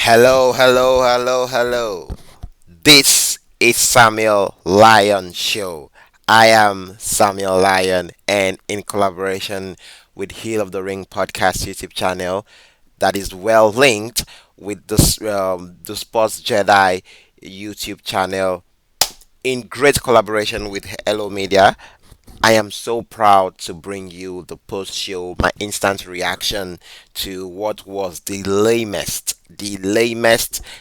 Hello, hello, hello, hello. This is Samuel Lyon Show. I am Samuel Lyon, and in collaboration with Heel of the Ring podcast YouTube channel, that is well linked with the Sports Jedi YouTube channel, in great collaboration with Hello Media. I am so proud to bring you the post show, my instant reaction to what was the lamest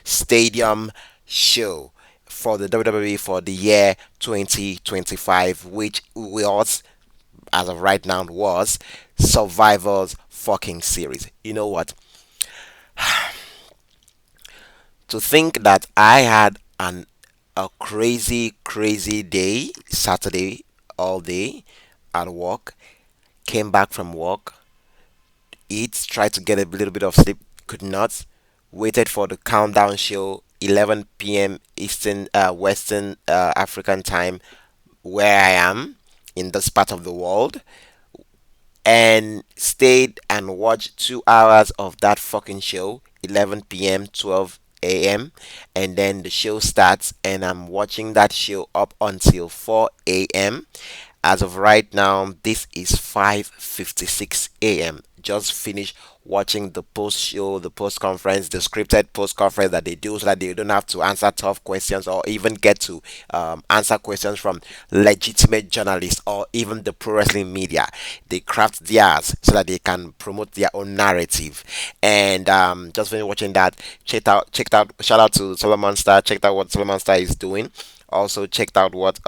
stadium show for the WWE for the year 2025, which was, as of right now, was Survivor's fucking series. You know what? To think that I had an a crazy, crazy day, Saturday, all day at work, came back from work, eat, tried to get a little bit of sleep, could not, waited for the countdown show, 11 p.m. Eastern, Western African time, where I am in this part of the world, and stayed and watched 2 hours of that fucking show, 11 p.m., 12 a.m., and then the show starts, and I'm watching that show up until 4 a.m. As of right now, this is 5:56 a.m. Just finished watching the post show, the post conference, the scripted post conference that they do so that they don't have to answer tough questions or even get to answer questions from legitimate journalists or even the pro wrestling media. They craft theirs so that they can promote their own narrative. And just finished watching that. Checked out. Shout out to Solomon Star. Checked out what Solomon Star is doing. Also checked out what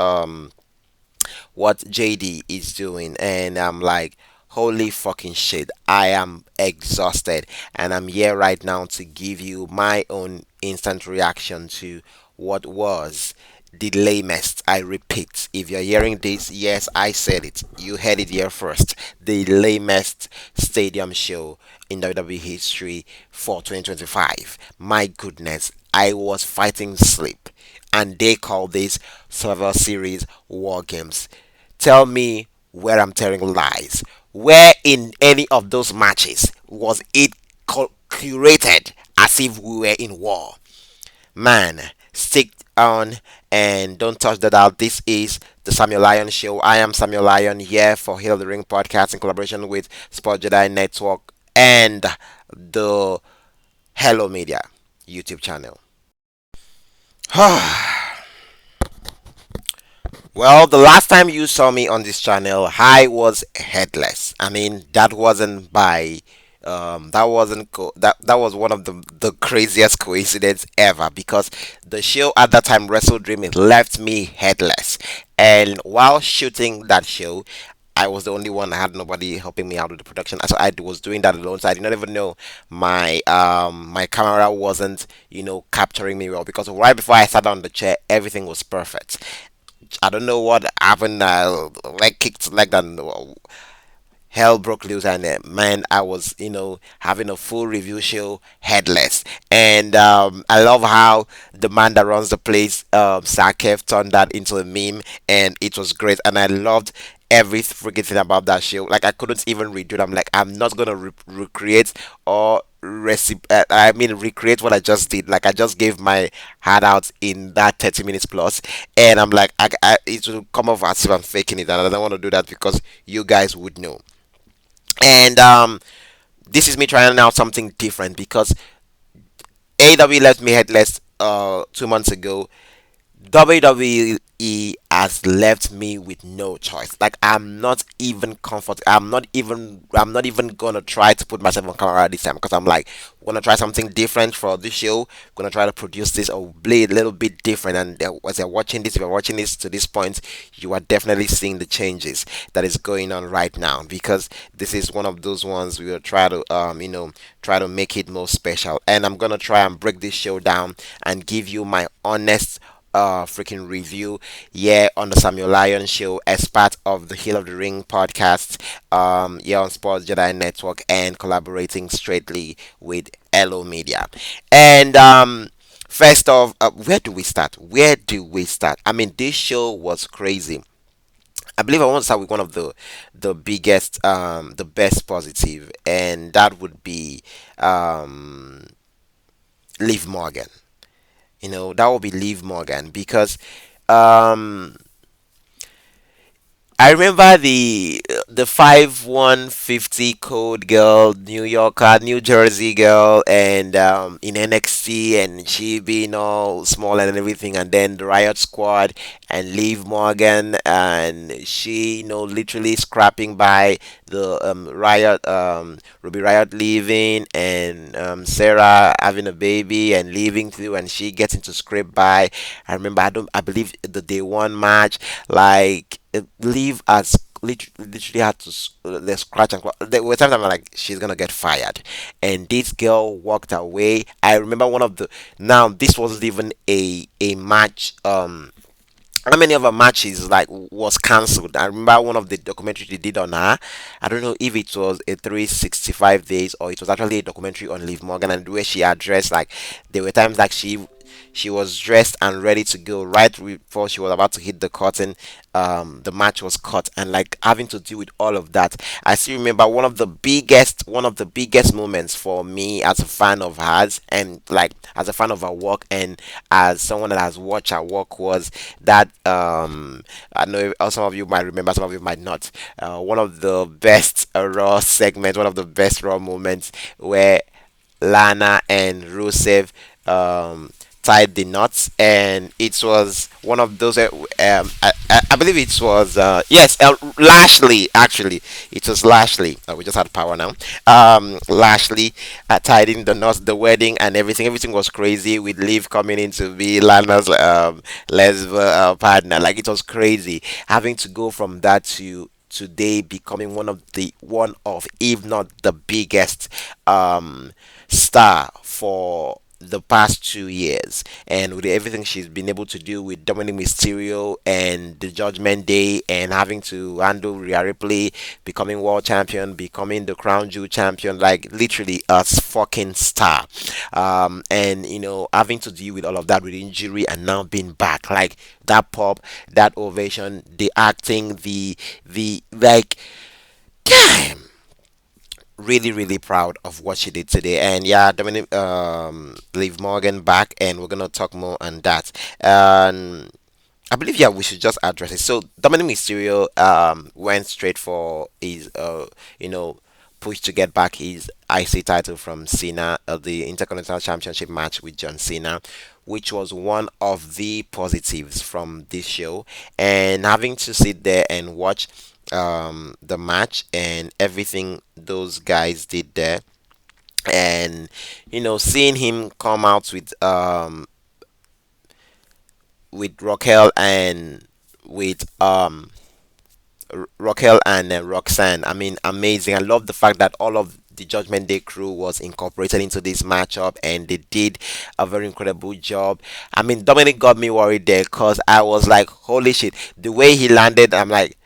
JD is doing, and I'm like, holy fucking shit, I am exhausted, and I'm here right now to give you my own instant reaction to what was the lamest. I repeat, if you're hearing this, yes, I said it. You heard it here first. The lamest stadium show in WWE history for 2025. My goodness, I was fighting sleep, and they call this Survivor Series War Games. Tell me where I'm telling lies. Where in any of those matches was it curated as if we were in war? Man, stick on and don't touch that out. This is the Samuel Lyon Show. I am Samuel Lyon here for Hill of the Ring podcast in collaboration with Sport Jedi Network and the Hello Media YouTube channel. Well, the last time you saw me on this channel, I was headless. I mean, that wasn't by that wasn't that was one of the craziest coincidence ever, because the show at that time, Wrestle Dream, it left me headless. And while shooting that show, I was the only one. I had nobody helping me out with the production. So I was doing that alone. So I did not even know my camera wasn't, capturing me well, because right before I sat down on the chair, everything was perfect. I don't know what happened. Leg kicked leg, and hell broke loose. And man, I was, having a full review show headless. And I love how the man that runs the place, Sakev, turned that into a meme, and it was great. And I loved every freaking thing about that show. Like, I couldn't even redo it. I'm like, I'm not gonna recreate or recreate what I just did. Like, I just gave my heart out in that 30 minutes plus, and I'm like, it will come off as if I'm faking it, and I don't want to do that because you guys would know. And this is me trying out something different, because AW left me headless 2 months ago. WWE has left me with no choice. Like, I'm not even comfortable. I'm not even gonna try to put myself on camera this time, because I'm like, we're gonna try something different for this show. We're gonna try to produce this a little bit different. And as you're watching this, if you're watching this to this point, you are definitely seeing the changes that is going on right now, because this is one of those ones we will try to try to make it more special. And I'm gonna try and break this show down and give you my honest freaking review, yeah, on the Samuel Lyon Show, as part of the Hill of the Ring podcast, yeah, on Sports Jedi Network, and collaborating straightly with Hello Media. And first off, where do we start? Where do we start? I mean, this show was crazy. I believe I want to start with one of the biggest, the best positive, and that would be Liv Morgan. That would be Liv Morgan because um I remember the 5150 code girl, New Yorker, New Jersey girl, and in NXT, and she being all small and everything, and then the Riot Squad and Liv Morgan, and she literally scrapping by the Riot, Ruby Riot leaving, and Sarah having a baby and leaving too, and she gets into script by. I believe the day one match, like leave as literally had to the scratch and claw. There were times I'm like, she's gonna get fired, and this girl walked away. I remember one of the now this wasn't even a match. How many of her matches like was cancelled? I remember one of the documentaries they did on her. I don't know if it was a 365 days or it was actually a documentary on Liv Morgan, and where she addressed like there were times like she was dressed and ready to go right before she was about to hit the curtain. The match was cut, and like having to deal with all of that. I still remember one of the biggest moments for me as a fan of hers, and like as a fan of her work, and as someone that has watched her work, was that I know some of you might remember, some of you might not. One of the best Raw segments, one of the best Raw moments where Lana and Rusev tied the knots, and it was one of those. I believe it was yes, Lashley. Actually, it was Lashley. We just had power now. Lashley tied in the knots, the wedding, and everything. Everything was crazy with Liv coming in to be Lana's lesbian partner. Like it was crazy having to go from that to today becoming one of if not the biggest star for the past 2 years, and with everything she's been able to do with Dominic Mysterio and the Judgment Day, and having to handle Rhea Ripley, becoming world champion, becoming the Crown Jewel champion, like literally a fucking star. And having to deal with all of that with injury and now being back, like that pop, that ovation, the acting, the like. Damn, really really proud of what she did today. And yeah, Dominic Liv Morgan back, and we're gonna talk more on that. And I believe, yeah, we should just address it. So Dominic Mysterio went straight for his push to get back his IC title from Cena, the Intercontinental Championship match with John Cena, which was one of the positives from this show. And having to sit there and watch the match and everything those guys did there, and seeing him come out with Raquel and with Raquel and Roxanne. I mean, amazing. I love the fact that all of the Judgment Day crew was incorporated into this matchup, and they did a very incredible job. I mean, Dominic got me worried there because I was like, holy shit, the way he landed, I'm like,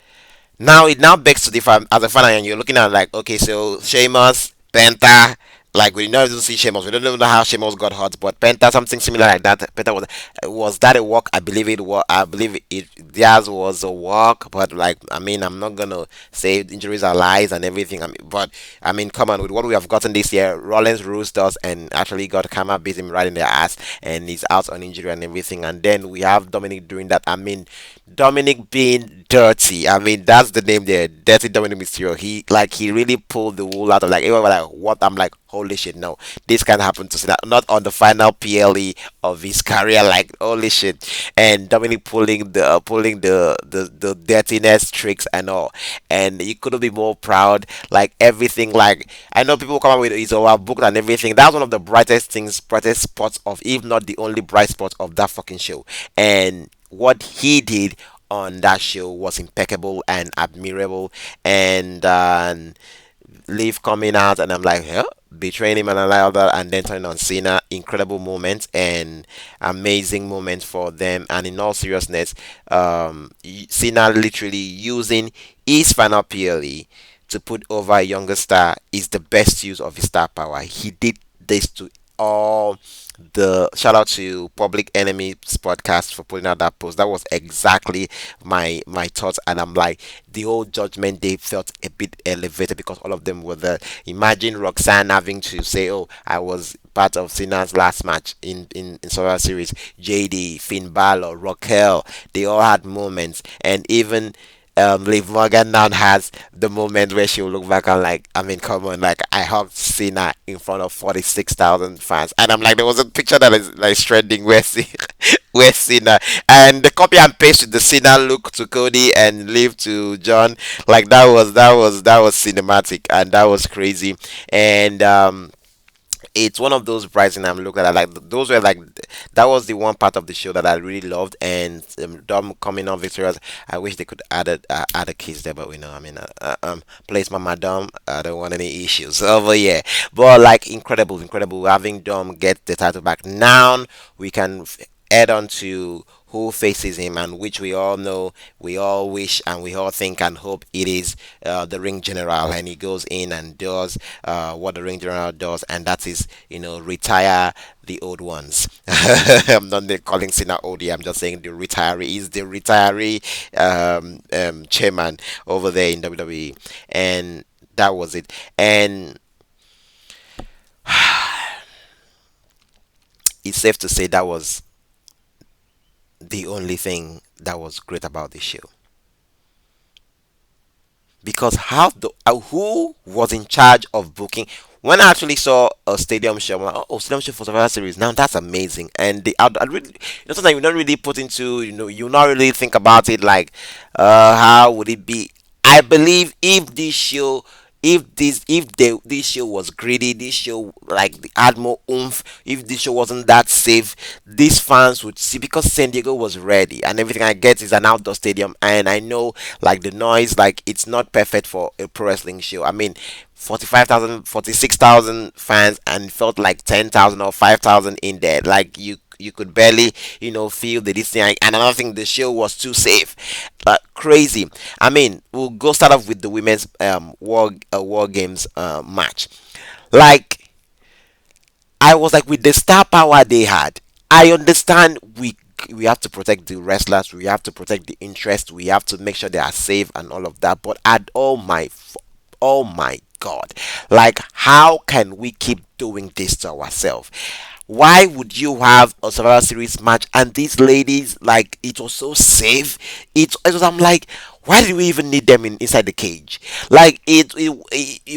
now it now begs to differ as a fan, and you're looking at like, okay, so Sheamus, Penta, like we never even see Sheamus. We don't even know how Sheamus got hurt, but Penta, something similar like that. Penta was that a walk? I believe it was. I believe theirs was a walk, but like I mean, I'm not gonna say injuries are lies and everything. I mean, but I mean, come on, with what we have gotten this year, Rollins Roos does, and actually got Kama beat him right in the ass, and he's out on injury and everything. And then we have Dominic doing that. I mean, Dominic being dirty. I mean, that's the name there, Dirty Dominic Mysterio. He really pulled the wool out of like everyone was like what. I'm like, holy shit, no, this can happen to Cena. Not on the final PLE of his career. Like holy shit, and Dominic pulling the dirtiness tricks and all, and he couldn't be more proud. Like everything. Like I know people come up with his booked and everything. That's one of the brightest spots of, if not the only bright spot of that fucking show. And what he did on that show was impeccable and admirable. And Leaf coming out, and I'm like, huh? Betraying him and all that, and then turning on Cena. Incredible moment and amazing moment for them. And in all seriousness, Cena literally using his final PLE to put over a younger star is the best use of his star power. He did this to all the shout out to Public Enemy's podcast for putting out that post. That was exactly my thoughts, and I'm like, the whole Judgment Day felt a bit elevated because all of them were there. Imagine Roxanne having to say, "Oh, I was part of Cena's last match in Survivor Series." JD, Finn Balor, Raquel, they all had moments, and even Liv Morgan now has the moment where she'll look back and like, I mean, come on, like I hugged Cena in front of 46,000 fans, and I'm like, there was a picture that is like trending where where Cena and the copy and paste with the Cena look to Cody and Liv to John, like that was cinematic and that was crazy, and it's one of those brides and I'm looking at like those were like that was the one part of the show that I really loved and Dom coming on victorious. I wish they could add a kiss there, but we know I mean place Mama Dom. I don't want any issues over here, but like incredible having Dom get the title back now. We can add on to who faces him and which we all know, we all wish and we all think and hope it is the ring general, and he goes in and does what the ring general does, and that is retire the old ones. I'm not calling Cena old here, I'm just saying the retiree is the retiree chairman over there in WWE, and that was it. And it's safe to say that was the only thing that was great about this show, because how the who was in charge of booking. When I actually saw a stadium show, I'm like, oh, stadium show for Survivor Series. Now that's amazing. And I really, sometimes you don't really put into, you not really think about it like, how would it be? I believe if this show, if this show was greedy, this show like had more oomph, if this show wasn't that safe, these fans would see, because San Diego was ready and everything. I get is an outdoor stadium, and I know like the noise, like it's not perfect for a pro wrestling show. I mean, 45,000, 46,000 fans, and it felt like 10,000 or 5,000 in there. Like you could barely feel the this thing. And another thing, the show was too safe, crazy. I mean, we'll go start off with the women's war games match. Like, I was like, with the star power they had, I understand we have to protect the wrestlers, we have to protect the interest, we have to make sure they are safe and all of that. But at oh my god, like how can we keep doing this to ourselves? Why would you have a Survivor Series match and these ladies, like, it was so safe? It was, I'm like, why did we even need them inside the cage? Like, it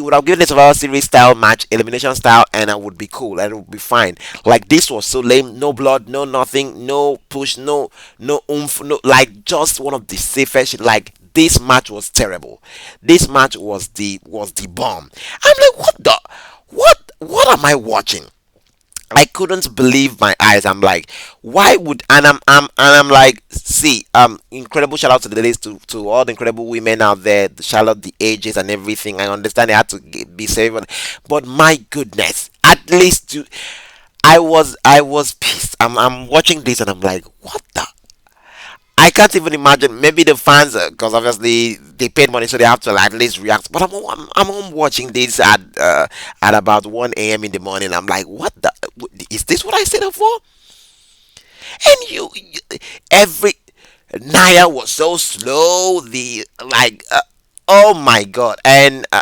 would have given a Survivor Series style match, elimination style, and I would be cool and it would be fine. Like, this was so lame. No blood, no nothing, no push, no oomph, no, like, just one of the safest shit. Like, this match was terrible. This match was the bomb. I'm like, what am I watching? I couldn't believe my eyes. I'm like, why would, and I'm like, see, incredible shout out to the ladies, to all the incredible women out there, the Charlotte, the ages and everything. I understand they had to be saved, but my goodness, at least I was pissed. I'm watching this and I'm like, what the, I can't even imagine. Maybe the fans, because obviously they paid money, so they have to like, at least react. But I'm home watching this at about 1 a.m. in the morning. I'm like, what the? Is this what I signed up for? And every Naya was so slow. The like, oh my god! And I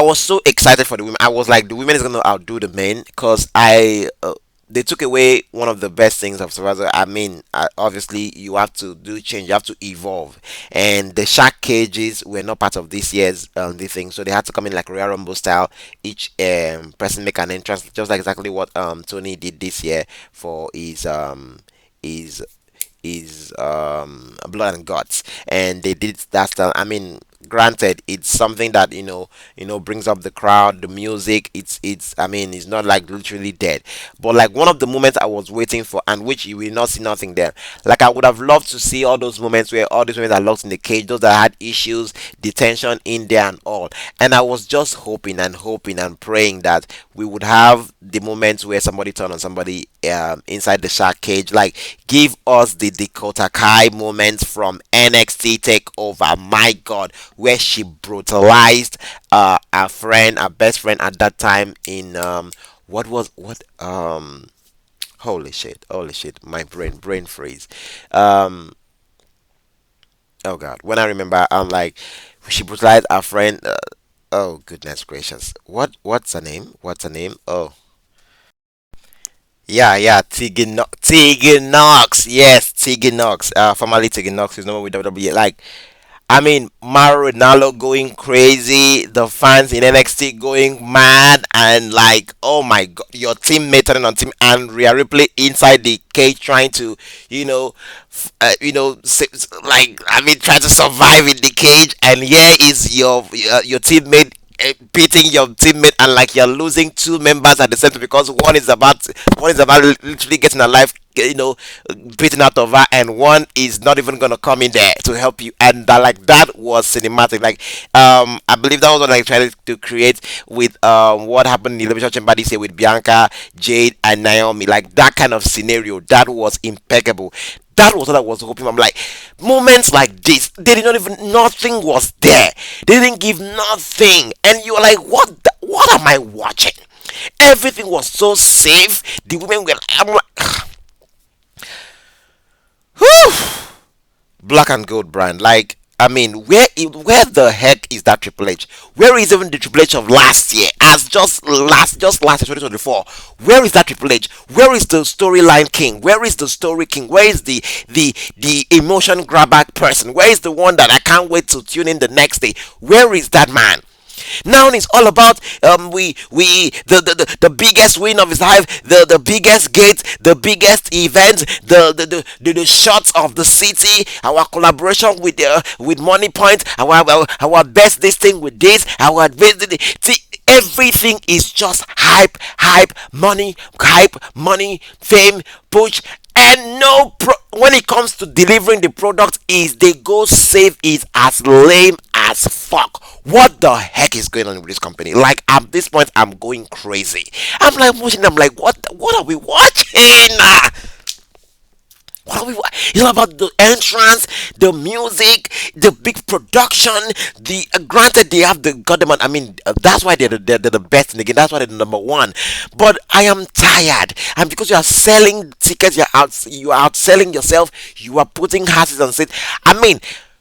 was so excited for the women. I was like, the women is gonna outdo the men, because they took away one of the best things of Survivor. I mean, obviously you have to do change, you have to evolve, and the shark cages were not part of this year's the thing, so they had to come in like Royal Rumble style. Each person make an entrance, just like exactly what Tony did this year for his blood and guts, and they did that style. I mean, granted, it's something that brings up the crowd, the music. It's I mean, it's not like literally dead, but like one of the moments I was waiting for, and which you will not see nothing there. Like, I would have loved to see all those moments where all these women are locked in the cage, those that had issues, detention in there and all. And I was just hoping and praying that we would have the moments where somebody turn on somebody inside the shark cage. Like, give us the Dakota Kai moments from NXT Takeover. My God, where she brutalized our friend, our best friend at that time in what holy shit, my brain freeze. Um, oh god, when I remember, I'm like, she brutalized our friend. Oh goodness gracious, what's her name? What's her name? Oh. Yeah, Tegan Knox. Yes, Tegan Knox. Formerly Tegan Knox is no more with WWE. Like, I mean, Mauro Ronaldo going crazy, the fans in NXT going mad, and like, oh my god, your teammate turning on team and Rhea Ripley inside the cage trying to, you know, like, I mean, trying to survive in the cage, and here is your teammate beating your teammate, and like you're losing two members at the center because one is about literally getting a life, beaten out of her, and one is not even gonna come in there to help you, and that was cinematic. Like, I believe that was what I tried to create with what happened in the elimination chamber this year with Bianca, Jade, and Naomi. Like that kind of scenario, that was impeccable. That was what I was hoping. I'm like, moments like this, they did not even, nothing was there. They didn't give nothing, and you were like, what am I watching? Everything was so safe. The women were, I'm like, whew, black and gold brand. Like, I mean, where the heck is that Triple H? Where is even the Triple H of last year? As just last year, 2024. Where is that Triple H? Where is the storyline king? Where is the story king? Where is the emotion grabber person? Where is the one that I can't wait to tune in the next day? Where is that man? Now it's all about we the biggest win of his life, the biggest gate, the biggest event, the shots of the city, our collaboration with Money Point, our best this thing with this, our see, everything is just hype, money, fame, push, and when it comes to delivering the product, is they go save is as lame as fuck. What the heck is going on with this company? Like at this point, I'm going crazy. I'm like watching. I'm like, what are we watching? What are we? It's all about the entrance, the music, the big production. Granted, they have the goddamn. I mean, that's why they're the best in the game. That's why they're the number one. But I am tired, and because you are selling tickets, you are outselling yourself. You are putting hasses on seats. I mean.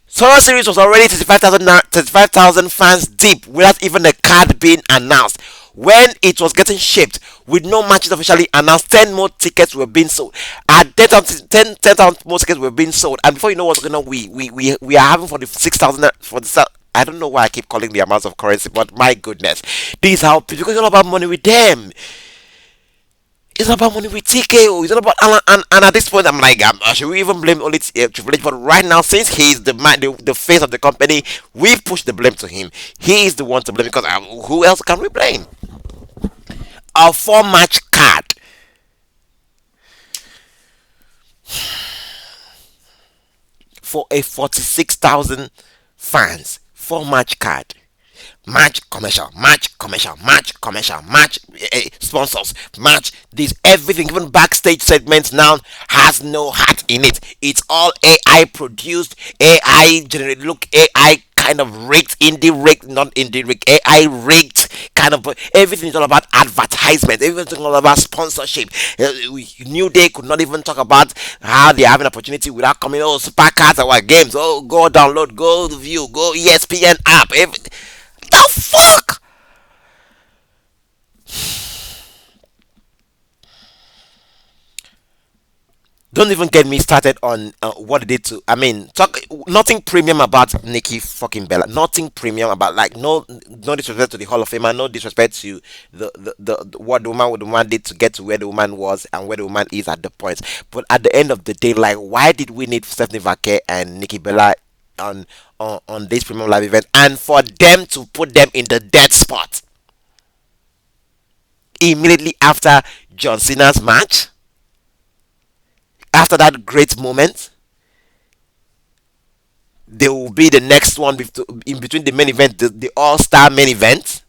Solo Series was already 35,000 fans deep without even a card being announced. When it was getting shipped with no matches officially announced, 10 more tickets were being sold. At 10,000 more tickets were being sold. And before you know what's going on, we are having for the 6,000 for the. I don't know why I keep calling the amounts of currency, but my goodness, this is how, because it's all about money with them. It's not about money with TKO. It's not about Alan. And at this point, I'm like, should we even blame only Triple H? But right now, since he's the man, the face of the company, we push the blame to him. He is the one to blame because who else can we blame? A four-match card for a 46,000 fans. Four-match card. Match sponsors, match this, everything, even backstage segments now has no heart in it. It's all AI produced, AI generated. Look, AI kind of rigged, indie rigged, not indie rigged, AI rigged kind of. Everything is all about advertisement. Everything is all about sponsorship. New Day could not even talk about how they have an opportunity without coming. Oh, super cards, our games. Oh, go download, go view, go ESPN app. The fuck? Don't even get me started on what they did to. I mean, talk nothing premium about Nikki fucking Bella. Nothing premium about, like, no disrespect to the Hall of Famer. No disrespect to what the woman did to get to where the woman was and where the woman is at the point. But at the end of the day, like, why did we need Stephanie Vake and Nikki Bella on this premium live event, and for them to put them in the dead spot immediately after John Cena's match, after that great moment? They will be the next one in between the main event, the all-star main event.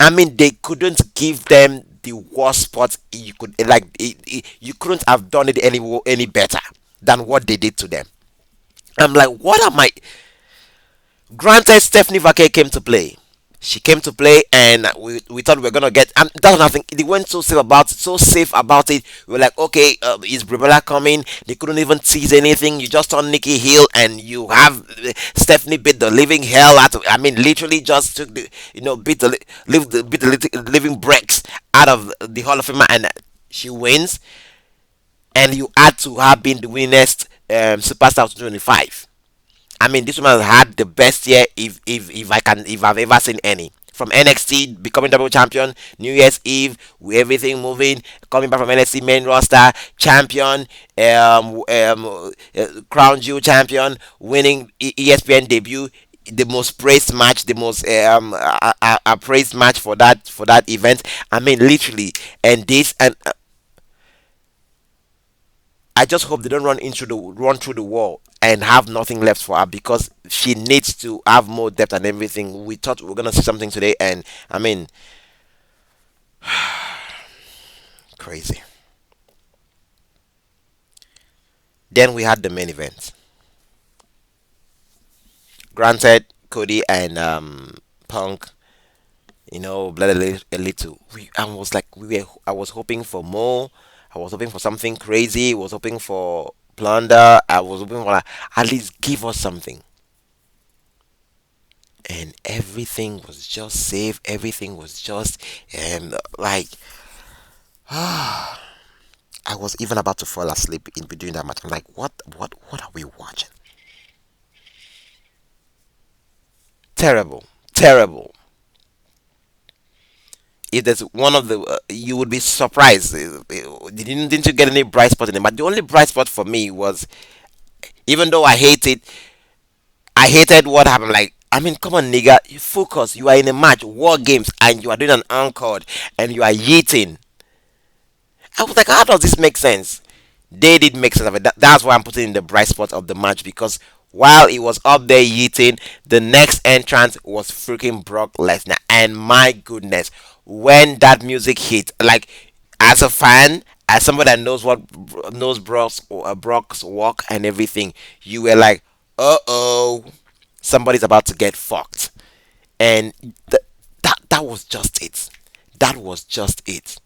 I mean, they couldn't give them the worst spot. You could, like, you couldn't have done it any better than what they did to them. I'm like, what am I? Granted, Stephanie Vake came to play. She came to play, and we thought we were gonna get. And that's nothing. They went so safe about it. So safe about it. We were like, okay, is Bribella coming? They couldn't even tease anything. You just turn Nikki Hill, and you have Stephanie beat the living hell out of. I mean, literally just took the, beat the living bricks out of the Hall of Famer, and she wins. And you add to her being the winnest superstar of 2025. I mean, this woman has had the best year if I've ever seen any. From NXT becoming double champion, New Year's Eve with everything moving, coming back from NXT main roster champion, crown jewel champion, winning ESPN debut, the most praised match, the most praised match for that event. I mean, literally, and this and I just hope they don't run through the wall and have nothing left for her, because she needs to have more depth and everything. We thought we were gonna see something today, and I mean, crazy. Then we had the main event. Granted, Cody and Punk, bled a little. I was like, I was hoping for more. I was hoping for something crazy. I was hoping for plunder. I was hoping for, like, at least give us something. And everything was just safe. Everything was just like I was even about to fall asleep in between that match. I'm like, what are we watching? Terrible, terrible. If there's one of the, you would be surprised. Didn't you get any bright spot in it? But the only bright spot for me was, even though I hated what happened. Like, I mean, come on, nigga, you focus. You are in a match, war games, and you are doing an encore, and you are yeeting. I was like, how does this make sense? They did make sense of it. That's why I'm putting in the bright spot of the match, because while he was up there eating, the next entrance was freaking Brock Lesnar. And my goodness, when that music hit, like, as a fan, as somebody that knows Brock's walk and everything, you were like, oh, somebody's about to get fucked. And that was just it. That was just it.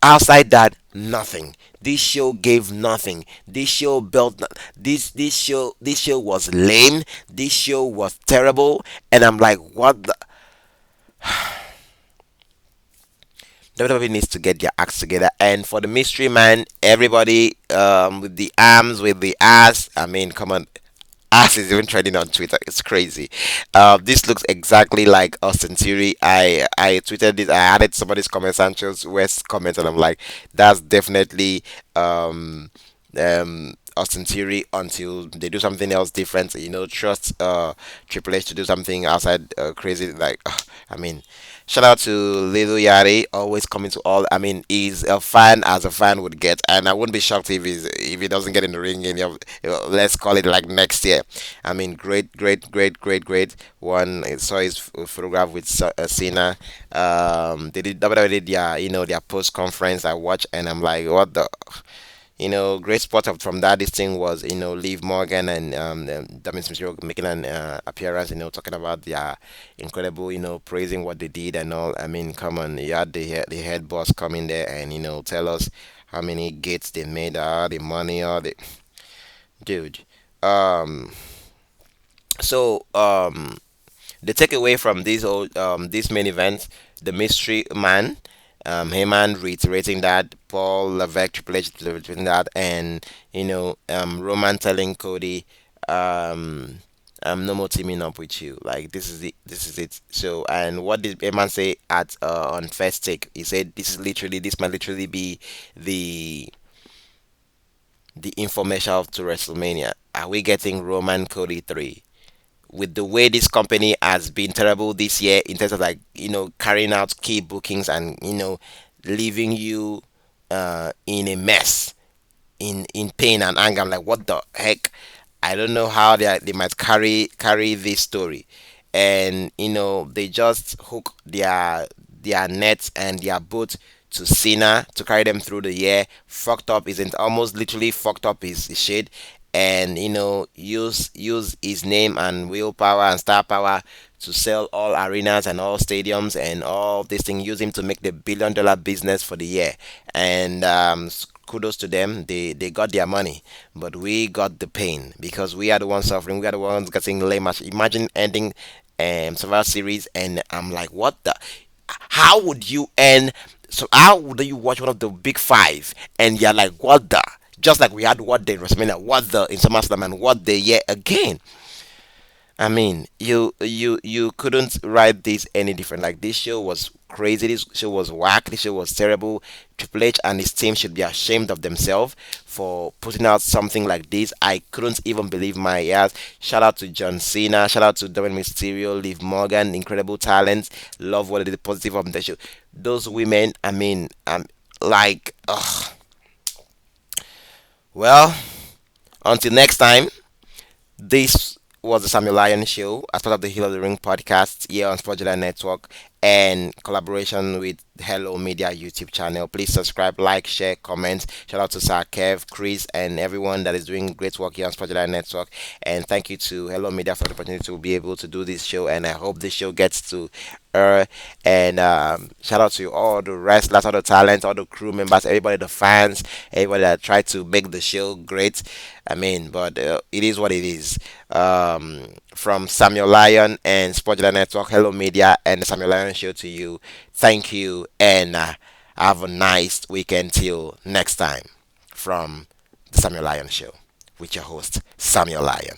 Outside that, nothing. This show gave nothing. This show built this show was lame. This show was terrible. And I'm like, what the WWE needs to get their acts together. And for the mystery man, everybody with the arms, with the ass, I mean, come on, ass is even trending on Twitter. It's crazy. This looks exactly like Austin Theory. I tweeted this. I added somebody's comment, Sancho's West comment, and I'm like, that's definitely Austin Theory, until they do something else different. Trust Triple H to do something outside crazy. Like, I mean, shout out to Little Yari, always coming to all. I mean, he's a fan as a fan would get, and I wouldn't be shocked if he doesn't get in the ring in, let's call it like next year. I mean, great, great, great, great, great one. I saw his photograph with Cena. They did their, their post conference. I watched, and I'm like, what the. Great spot from that. This thing was, Liv Morgan and Damien Mysterio making an appearance. Talking about their incredible, praising what they did and all. I mean, come on, you had the head boss come in there and tell us how many gates they made, all the money, all the dude. Um, so the takeaway from this main event, the mystery man, Heyman reiterating that, Paul Levesque, Triple H reiterating that, and Roman telling Cody, I'm no more teaming up with you. Like, this is it, this is it. So, and what did Heyman say at on first take? He said this might literally be the information to WrestleMania. Are we getting Roman Cody 3? With the way this company has been terrible this year in terms of, like, carrying out key bookings and leaving you in a mess, in pain and anger. I'm like, what the heck? I don't know how they might carry this story, and they just hook their nets and their boat to Cena to carry them through the year. Fucked up isn't almost literally fucked up is shit. and use his name and willpower and star power to sell all arenas and all stadiums and all this thing. Use him to make the $1 billion business for the year. And kudos to them, they got their money, but we got the pain because we are the ones suffering. We are the ones getting lame match. Imagine ending Survivor Series, and I'm like, what the? How would you end? So how would you watch one of the big five and you're like, what the? Just like we had what the in WrestleMania, what the in SummerSlam, and what the yet again. I mean, you couldn't write this any different. Like this show was crazy. This show was whack. This show was terrible. Triple H and his team should be ashamed of themselves for putting out something like this. I couldn't even believe my ears. Shout out to John Cena. Shout out to Dominic Mysterio, Liv Morgan, incredible talents. Love what they did positive of the show. Those women. I mean, like, ugh. Well, until next time. This was the Samuel Lyon Show as part of the Hill of the Ring podcast here on Spotlight Network and collaboration with Hello Media YouTube channel. Please subscribe, like, share, comment. Shout out to Sir Kev, Chris, and everyone that is doing great work here on Spotlight Network. And thank you to Hello Media for the opportunity to be able to do this show. And I hope this show gets to her. And shout out to all the wrestlers, all the talent, all the crew members, everybody, the fans, everybody that tried to make the show great. I mean, but it is what it is. From Samuel Lyon and Spotlight Network, Hello Media, and the Samuel Lyon Show to you. Thank you, and have a nice weekend till next time. From the Samuel Lyon Show with your host, Samuel Lyon.